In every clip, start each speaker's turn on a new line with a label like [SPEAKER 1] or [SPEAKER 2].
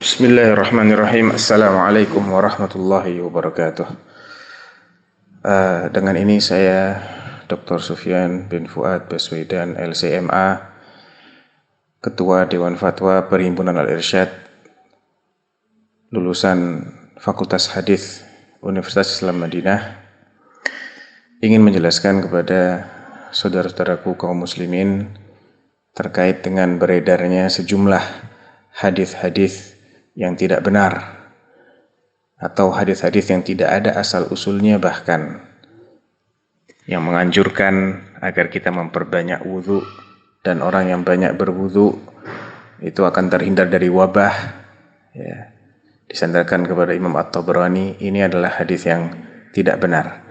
[SPEAKER 1] Bismillahirrahmanirrahim. Assalamualaikum warahmatullahi wabarakatuh. Dengan ini saya Dr. Sufyan bin Fuad Baswedan LCMA, Ketua Dewan Fatwa Perhimpunan Al-Irsyad, lulusan Fakultas Hadis Universitas Islam Madinah, ingin menjelaskan kepada saudara-saudaraku kaum muslimin terkait dengan beredarnya sejumlah hadis-hadis yang tidak benar atau hadis-hadis yang tidak ada asal usulnya, bahkan yang menganjurkan agar kita memperbanyak wudhu, dan orang yang banyak berwudhu itu akan terhindar dari wabah, ya. Disandarkan kepada Imam At-Tabrani. Ini adalah hadis yang tidak benar,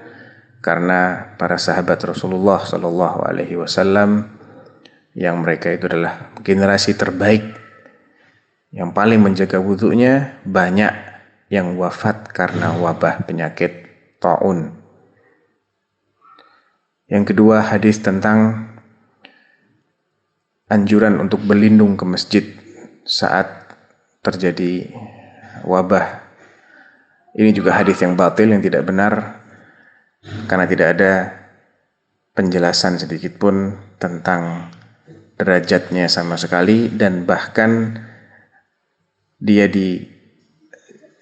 [SPEAKER 1] karena para sahabat Rasulullah SAW yang mereka itu adalah generasi terbaik, yang paling menjaga wudhunya, banyak yang wafat karena wabah penyakit taun. Yang kedua, hadis tentang anjuran untuk berlindung ke masjid saat terjadi wabah. Ini juga hadis yang batil, yang tidak benar, karena tidak ada penjelasan sedikit pun tentang derajatnya sama sekali, dan bahkan dia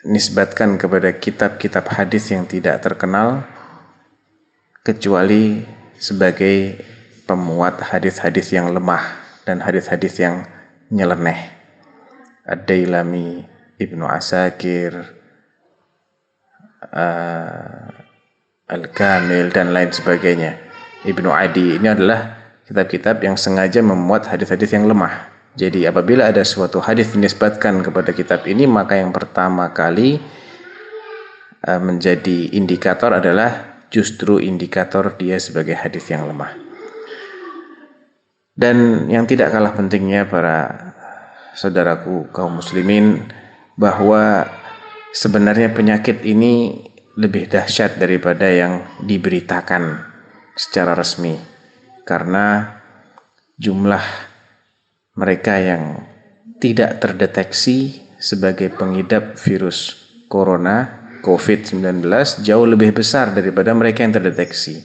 [SPEAKER 1] dinisbatkan kepada kitab-kitab hadis yang tidak terkenal, kecuali sebagai pemuat hadis-hadis yang lemah dan hadis-hadis yang nyeleneh. Ad-Dailami, Ibnu Asakir, Al-Kamil, dan lain sebagainya, Ibnu Adi. Ini adalah kitab-kitab yang sengaja memuat hadis-hadis yang lemah. Jadi apabila ada suatu hadis dinisbatkan kepada kitab ini, maka yang pertama kali menjadi indikator adalah justru indikator dia sebagai hadis yang lemah. Dan yang tidak kalah pentingnya para saudaraku kaum muslimin, bahwa sebenarnya penyakit ini lebih dahsyat daripada yang diberitakan secara resmi, karena jumlah mereka yang tidak terdeteksi sebagai pengidap virus corona COVID-19 jauh lebih besar daripada mereka yang terdeteksi.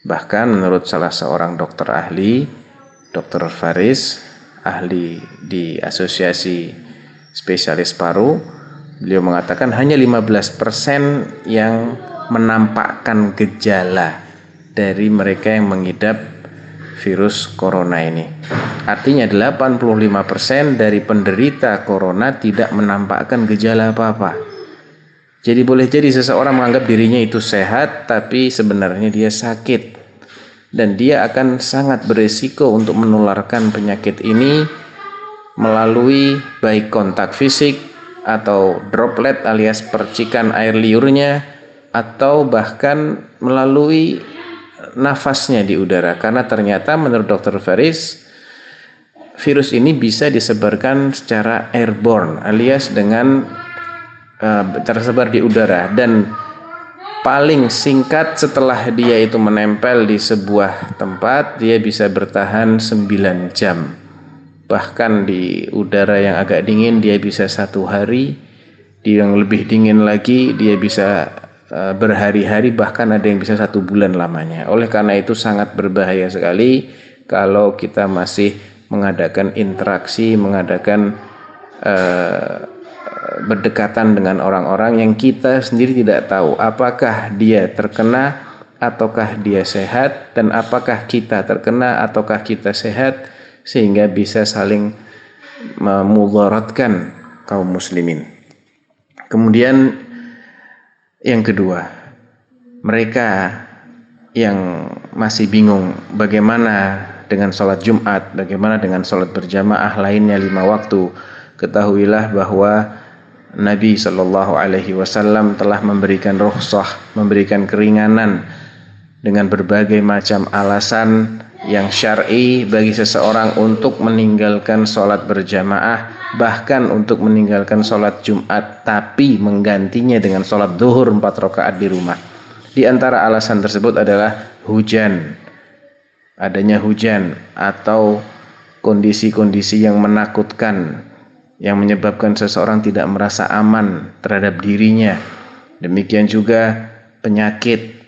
[SPEAKER 1] Bahkan menurut salah seorang dokter ahli, Dr. Faris, ahli di Asosiasi Spesialis Paru, beliau mengatakan hanya 15% yang menampakkan gejala dari mereka yang mengidap virus corona ini. Artinya 85% dari penderita corona tidak menampakkan gejala apa-apa. Jadi boleh jadi seseorang menganggap dirinya itu sehat, tapi sebenarnya dia sakit, dan dia akan sangat beresiko untuk menularkan penyakit ini melalui baik kontak fisik atau droplet alias percikan air liurnya, atau bahkan melalui nafasnya di udara. Karena ternyata menurut Dr. Faris, virus ini bisa disebarkan secara airborne alias dengan tersebar di udara, dan paling singkat setelah dia itu menempel di sebuah tempat, dia bisa bertahan 9 jam. Bahkan di udara yang agak dingin dia bisa 1 hari, di yang lebih dingin lagi dia bisa berhari-hari, bahkan ada yang bisa 1 bulan lamanya. Oleh karena itu sangat berbahaya sekali kalau kita masih mengadakan interaksi, mengadakan berdekatan dengan orang-orang yang kita sendiri tidak tahu apakah dia terkena ataukah dia sehat, dan apakah kita terkena ataukah kita sehat, sehingga bisa saling memudaratkan kaum muslimin. Kemudian yang kedua, mereka yang masih bingung bagaimana dengan sholat Jumat, bagaimana dengan sholat berjamaah lainnya 5 waktu, ketahuilah bahwa Nabi SAW telah memberikan rukhsah, memberikan keringanan dengan berbagai macam alasan yang syar'i bagi seseorang untuk meninggalkan sholat berjamaah, bahkan untuk meninggalkan sholat Jumat, tapi menggantinya dengan sholat zuhur 4 rakaat di rumah. Di antara alasan tersebut adalah hujan, adanya hujan atau kondisi-kondisi yang menakutkan yang menyebabkan seseorang tidak merasa aman terhadap dirinya. Demikian juga penyakit.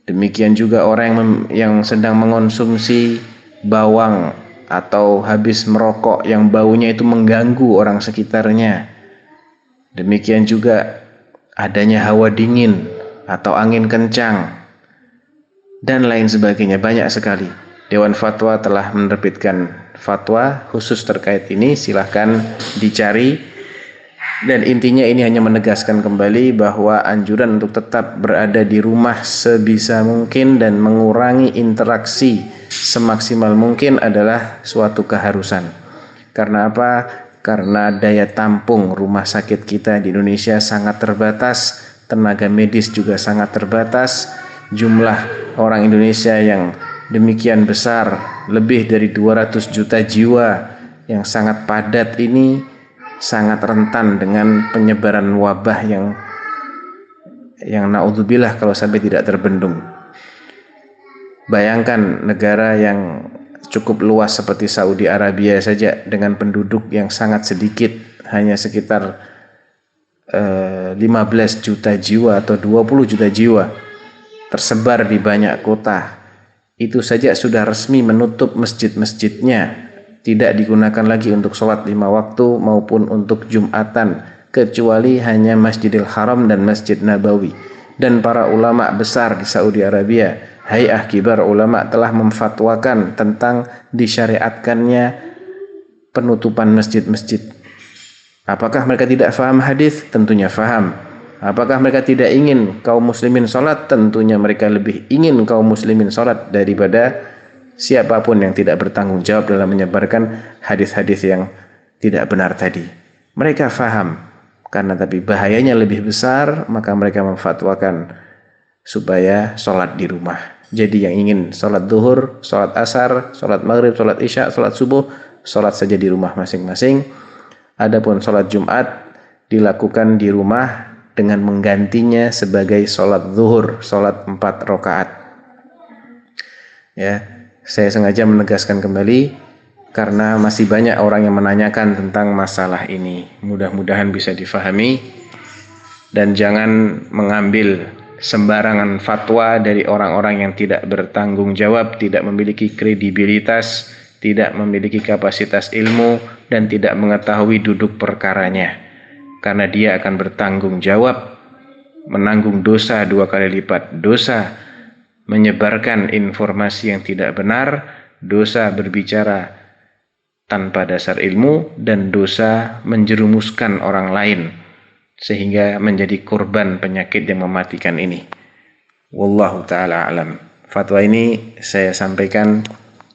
[SPEAKER 1] Demikian juga orang yang sedang mengonsumsi bawang atau habis merokok yang baunya itu mengganggu orang sekitarnya. Demikian juga adanya hawa dingin atau angin kencang dan lain sebagainya. Banyak sekali. Dewan Fatwa telah menerbitkan fatwa khusus terkait ini, silahkan dicari. Dan intinya ini hanya menegaskan kembali bahwa anjuran untuk tetap berada di rumah sebisa mungkin dan mengurangi interaksi semaksimal mungkin adalah suatu keharusan. Karena apa? Karena daya tampung rumah sakit kita di Indonesia sangat terbatas, tenaga medis juga sangat terbatas, jumlah orang Indonesia yang demikian besar, lebih dari 200 juta jiwa yang sangat padat ini sangat rentan dengan penyebaran wabah yang naudzubillah kalau sampai tidak terbendung. Bayangkan negara yang cukup luas seperti Saudi Arabia saja dengan penduduk yang sangat sedikit, hanya sekitar 15 juta jiwa atau 20 juta jiwa tersebar di banyak kota. Itu saja sudah resmi menutup masjid-masjidnya, tidak digunakan lagi untuk sholat 5 waktu maupun untuk Jumatan, kecuali hanya Masjidil Haram dan Masjid Nabawi. Dan para ulama besar di Saudi Arabia, Hay'ah Kibar Ulama, telah memfatwakan tentang disyariatkannya penutupan masjid-masjid. Apakah mereka tidak faham hadis? Tentunya faham. Apakah mereka tidak ingin kaum muslimin sholat? Tentunya mereka lebih ingin kaum muslimin sholat daripada siapapun yang tidak bertanggung jawab dalam menyebarkan hadis-hadis yang tidak benar tadi. Mereka faham, karena tapi bahayanya lebih besar, maka mereka memfatwakan supaya sholat di rumah. Jadi yang ingin sholat zuhur, sholat asar, sholat maghrib, sholat isya, sholat subuh, sholat saja di rumah masing-masing. Adapun sholat Jumat dilakukan di rumah dengan menggantinya sebagai sholat zuhur, sholat 4 rakaat. Ya, saya sengaja menegaskan kembali karena masih banyak orang yang menanyakan tentang masalah ini. Mudah-mudahan bisa difahami dan jangan mengambil sembarangan fatwa dari orang-orang yang tidak bertanggung jawab, tidak memiliki kredibilitas, tidak memiliki kapasitas ilmu dan tidak mengetahui duduk perkaranya. Karena dia akan bertanggung jawab, menanggung dosa 2 kali lipat. Dosa menyebarkan informasi yang tidak benar, dosa berbicara tanpa dasar ilmu, dan dosa menjerumuskan orang lain sehingga menjadi korban penyakit yang mematikan ini. Wallahu ta'ala alam. Fatwa ini saya sampaikan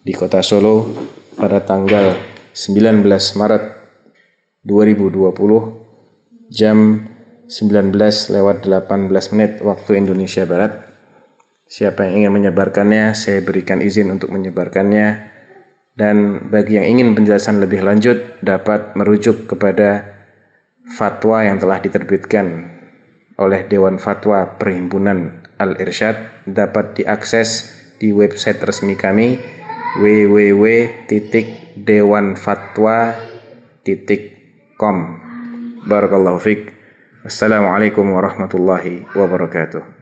[SPEAKER 1] di kota Solo pada tanggal 19 Maret 2020 jam 19:18 waktu Indonesia Barat. Siapa yang ingin menyebarkannya, saya berikan izin untuk menyebarkannya. Dan bagi yang ingin penjelasan lebih lanjut, dapat merujuk kepada fatwa yang telah diterbitkan oleh Dewan Fatwa Perhimpunan Al-Irsyad, dapat diakses di website resmi kami www.dewanfatwa.com. Barakallahu fiik. Assalamualaikum warahmatullahi wabarakatuh.